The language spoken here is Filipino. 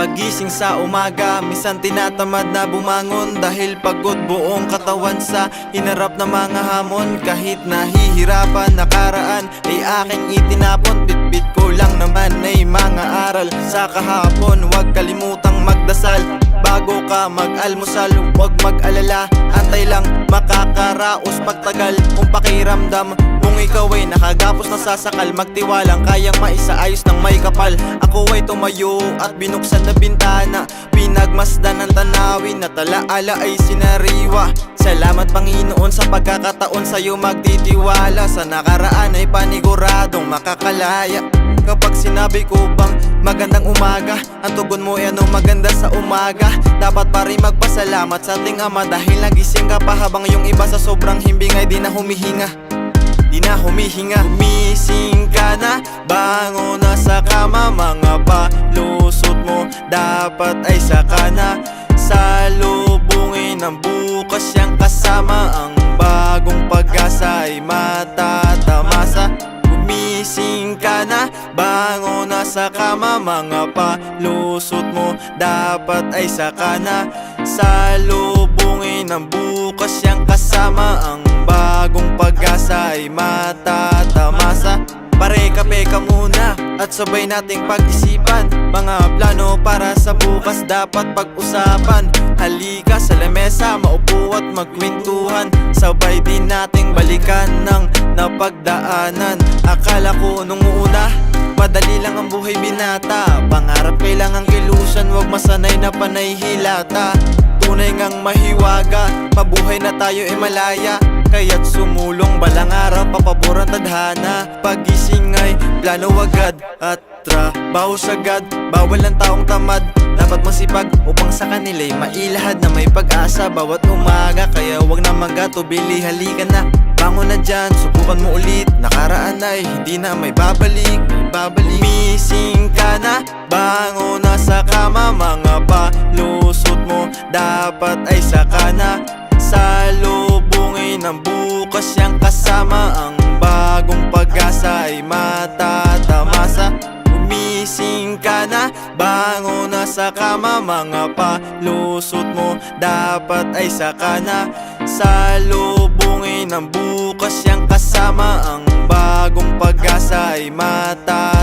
Pagising sa umaga, minsan tinatamad na bumangon dahil pagod buong katawan sa hinarap na mga hamon. Kahit nahihirapan nakaraan ay aking itinapon. Bitbit ko lang naman ay mga aral sa kahapon. Huwag kalimutang magdasal bago ka mag-almusal. Huwag mag-alala, antay lang makakaraos pagtagal. Kung pakiramdam kung ikaw ay nakagapos na sasakal, magtiwalang kayang maisaayos ng may kapal. Ako ay tumayo at binuksan na bintana, pinagmasdan ng tanawin na talaala ay sinariwa. Salamat Panginoon sa pagkakataon sa'yo magtitiwala. Sa nakaraan ay paniguradong makakalaya. Kapag sinabi ko bang magandang umaga, ang tugon mo ay anong maganda sa umaga. Dapat pa rin magpasalamat sa ating Ama dahil nagising ka pa habang yung iba sa sobrang himbing ay di na humihinga. Gumising ka na, bangon na sa kama. Mga palusot mo dapat ay saka na salubungin ang bukas yang kasama. Ang bagong pag-asa ay matatamasa. Gumising ka na, bangon na sa kama. Mga palusot mo dapat ay saka na salubungin ang bukas yang kasama. Ang bagong pag-asa ay matatamasa. Pare kape ka muna at sabay nating pag-isipan. Mga plano para sa bukas dapat pag-usapan. Halika sa lamesa, maupo at magkwentuhan. Sabay din nating balikan ng napagdaanan. Akala ko nung una madali lang ang buhay binata. Pangarap kailangang kilusan, wag masanay na panay hilata. Tunay ngang mahiwaga, mabuhay na tayo ay malaya. Kaya't sumulong balang araw, papaboran tadhana. Pagising ay plano agad at trabaho sagad. Bawal ang taong tamad, dapat masipag upang sa kanila'y mailahad na may pag-asa bawat umaga. Kaya wag na magatubili, halika na, bangon na dyan, subukan mo ulit. Nakaraan ay hindi na may babalik. Gumising ka na, bangon na sa kama. Mga palusot mo dapat ay saka na salubungin ang bukas yang kasama. Ang bagong pag-asa ay matatamasa. Gumising ka na, bangon na sa kama. Mga palusot mo dapat ay saka na salubungin ang bukas yang kasama. Ang bagong pag-asa ay matatamasa.